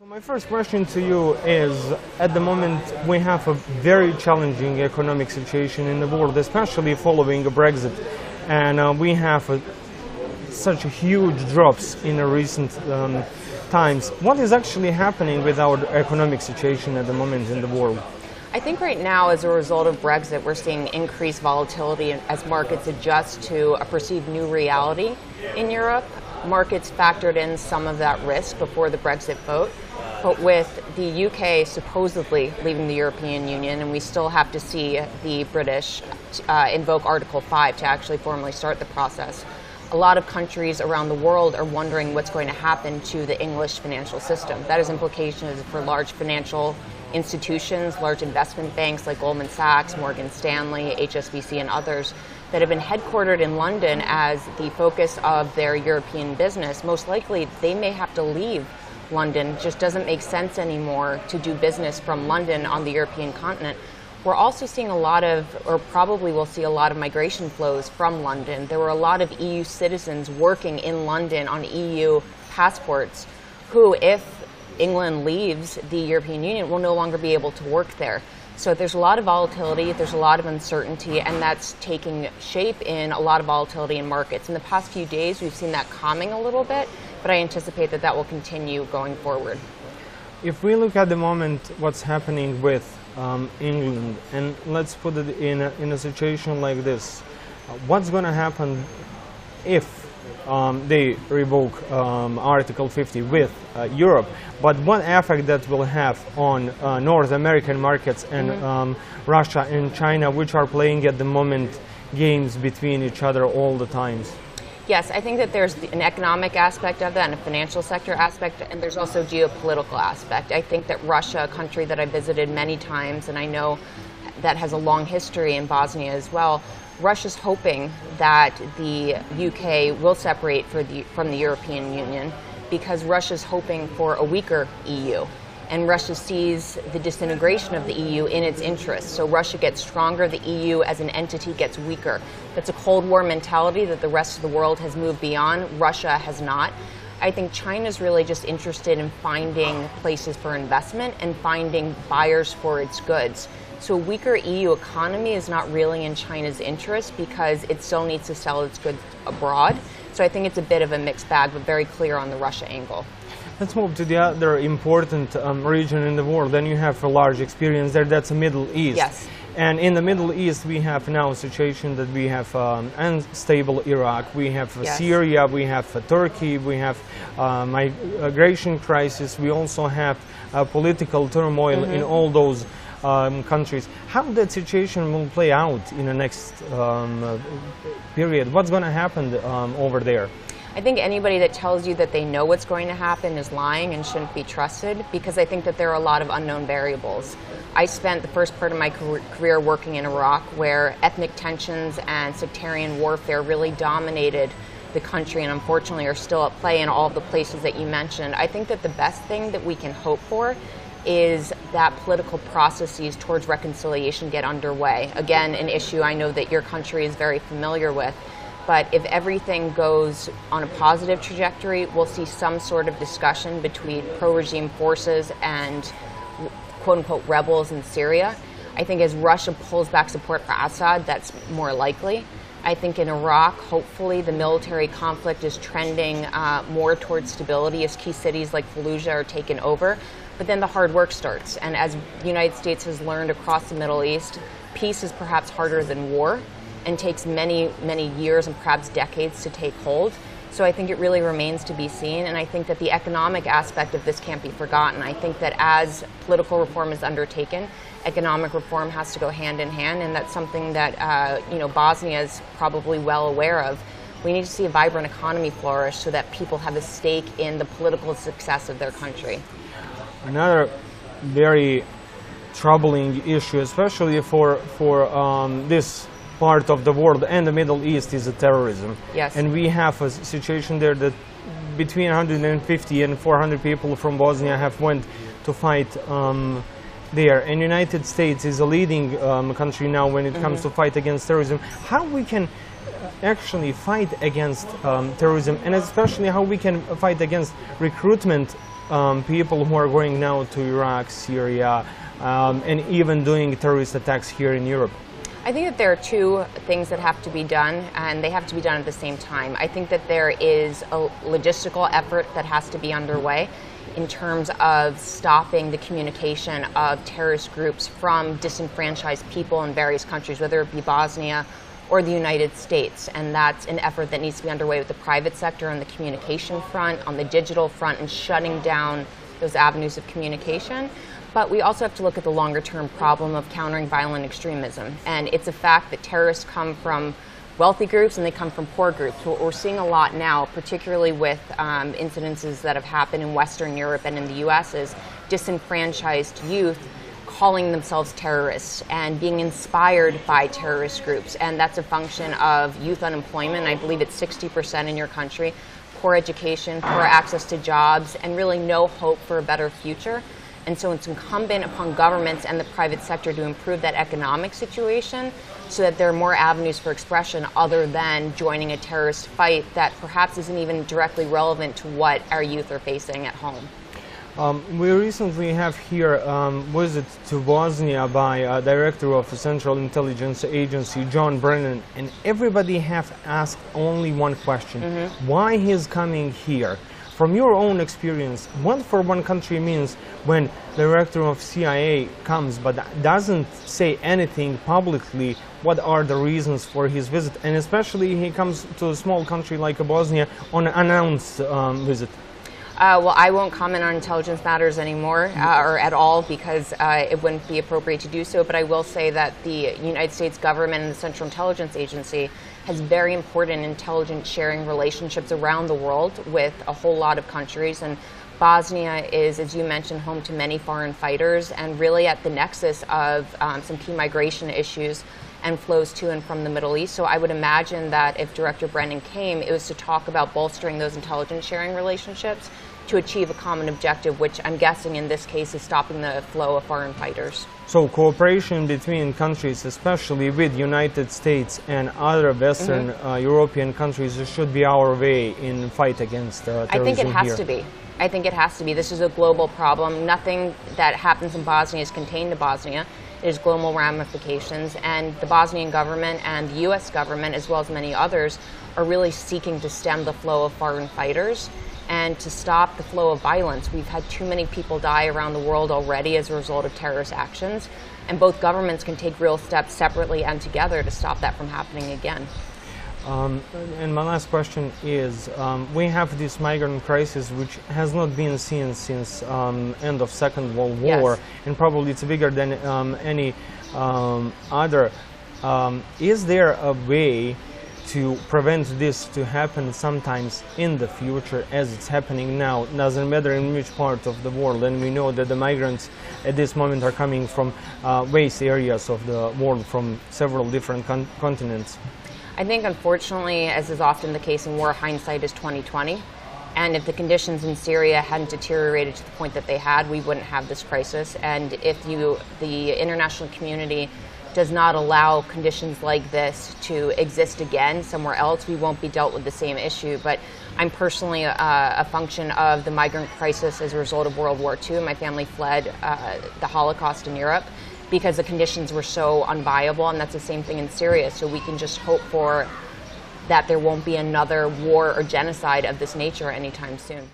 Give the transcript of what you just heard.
My first question to you is, at the moment we have a very challenging economic situation in the world, especially following Brexit, and we have such huge drops in the recent times. What is actually happening with our economic situation at the moment in the world? I think right now, as a result of Brexit, we're seeing increased volatility as markets adjust to a perceived new reality in Europe. Markets factored in some of that risk before the Brexit vote, but with the UK supposedly leaving the European Union, and we still have to see the British invoke Article 5 to actually formally start the process, a lot of countries around the world are wondering what's going to happen to the English financial system. That has implications for large financial institutions, large investment banks like Goldman Sachs, Morgan Stanley, HSBC, and others that have been headquartered in London as the focus of their European business. Most likely, they may have to leave London. It just doesn't make sense anymore to do business from London on the European continent. We're also seeing a lot of, or probably will see a lot of migration flows from London. There were a lot of EU citizens working in London on EU passports who, if England leaves the European Union, will no longer be able to work there. So there's a lot of volatility, there's a lot of uncertainty, and that's taking shape in a lot of volatility in markets. In the past few days, we've seen that calming a little bit, but I anticipate that that will continue going forward. If we look at the moment what's happening with England, and let's put it in a situation like this, what's going to happen if they revoke Article 50 with Europe, but what effect that will have on North American markets and Russia and China, which are playing at the moment games between each other all the times? Yes, I think that there's an economic aspect of that and a financial sector aspect, and there's also a geopolitical aspect. I think that Russia, a country that I visited many times, and I know that has a long history in Bosnia as well, Russia's hoping that the UK will separate from the European Union because Russia's hoping for a weaker EU. And Russia sees the disintegration of the EU in its interests. So Russia gets stronger, the EU as an entity gets weaker. That's a Cold War mentality that the rest of the world has moved beyond. Russia has not. I think China's really just interested in finding places for investment and finding buyers for its goods. So a weaker EU economy is not really in China's interest because it still needs to sell its goods abroad. So I think it's a bit of a mixed bag, but very clear on the Russia angle. Let's move to the other important region in the world. Then you have a large experience there, that's the Middle East. Yes. And in the Middle East, we have now a situation that we have unstable Iraq, we have Syria, we have Turkey, we have migration crisis, we also have political turmoil in all those countries. How that situation will play out in the next period? What's going to happen over there? I think anybody that tells you that they know what's going to happen is lying and shouldn't be trusted, because I think that there are a lot of unknown variables. I spent the first part of my career working in Iraq, where ethnic tensions and sectarian warfare really dominated the country and unfortunately are still at play in all of the places that you mentioned. I think that the best thing that we can hope for is that political processes towards reconciliation get underway. Again, an issue I know that your country is very familiar with. But if everything goes on a positive trajectory, we'll see some sort of discussion between pro-regime forces and quote-unquote rebels in Syria. I think as Russia pulls back support for Assad, that's more likely. I think in Iraq, hopefully the military conflict is trending more towards stability as key cities like Fallujah are taken over. But then the hard work starts. And as the United States has learned across the Middle East, peace is perhaps harder than war and takes many, many years and perhaps decades to take hold. So I think it really remains to be seen, and I think that the economic aspect of this can't be forgotten. I think that as political reform is undertaken, economic reform has to go hand in hand, and that's something that Bosnia is probably well aware of. We need to see a vibrant economy flourish so that people have a stake in the political success of their country. Another very troubling issue, especially for this part of the world and the Middle East, is terrorism. Yes. And we have a situation there that between 150 and 400 people from Bosnia have went to fight there. And United States is a leading country now when it comes to fight against terrorism. How we can actually fight against terrorism, and especially how we can fight against recruitment people who are going now to Iraq, Syria, and even doing terrorist attacks here in Europe? I think that there are two things that have to be done, and they have to be done at the same time. I think that there is a logistical effort that has to be underway in terms of stopping the communication of terrorist groups from disenfranchised people in various countries, whether it be Bosnia or the United States. And that's an effort that needs to be underway with the private sector on the communication front, on the digital front, and shutting down those avenues of communication. But we also have to look at the longer-term problem of countering violent extremism. And it's a fact that terrorists come from wealthy groups and they come from poor groups. What we're seeing a lot now, particularly with incidences that have happened in Western Europe and in the US, is disenfranchised youth calling themselves terrorists and being inspired by terrorist groups. And that's a function of youth unemployment. I believe it's 60% in your country. Poor education, poor access to jobs, and really no hope for a better future. And so it's incumbent upon governments and the private sector to improve that economic situation so that there are more avenues for expression other than joining a terrorist fight that perhaps isn't even directly relevant to what our youth are facing at home. We recently have here visit to Bosnia by Director of the Central Intelligence Agency, John Brennan, and everybody have asked only one question: why he's coming here? From your own experience, what for one country means when Director of CIA comes but doesn't say anything publicly? What are the reasons for his visit? And especially he comes to a small country like Bosnia on an unannounced visit. Well, I won't comment on intelligence matters anymore, or at all, because it wouldn't be appropriate to do so. But I will say that the United States government and the Central Intelligence Agency has very important intelligence sharing relationships around the world with a whole lot of countries. And Bosnia is, as you mentioned, home to many foreign fighters and really at the nexus of some key migration issues and flows to and from the Middle East. So I would imagine that if Director Brennan came, it was to talk about bolstering those intelligence sharing relationships to achieve a common objective, which I'm guessing in this case is stopping the flow of foreign fighters. So cooperation between countries, especially with United States and other Western European countries, should be our way in fight against terrorism here. I think it has to be. I think it has to be. This is a global problem. Nothing that happens in Bosnia is contained to Bosnia. It is global ramifications, and the Bosnian government and the U.S. government, as well as many others, are really seeking to stem the flow of foreign fighters and to stop the flow of violence. We've had too many people die around the world already as a result of terrorist actions, and both governments can take real steps separately and together to stop that from happening again. And my last question is, we have this migrant crisis which has not been seen since end of Second World War, and probably it's bigger than any other. Is there a way to prevent this to happen sometimes in the future as it's happening now? Doesn't matter in which part of the world, and we know that the migrants at this moment are coming from vast areas of the world, from several different continents. I think, unfortunately, as is often the case in war, hindsight is 20/20. And if the conditions in Syria hadn't deteriorated to the point that they had, we wouldn't have this crisis. And if the international community does not allow conditions like this to exist again somewhere else, we won't be dealt with the same issue. But I'm personally a function of the migrant crisis as a result of World War II. My family fled the Holocaust in Europe because the conditions were so unviable, and that's the same thing in Syria. So we can just hope for that there won't be another war or genocide of this nature anytime soon.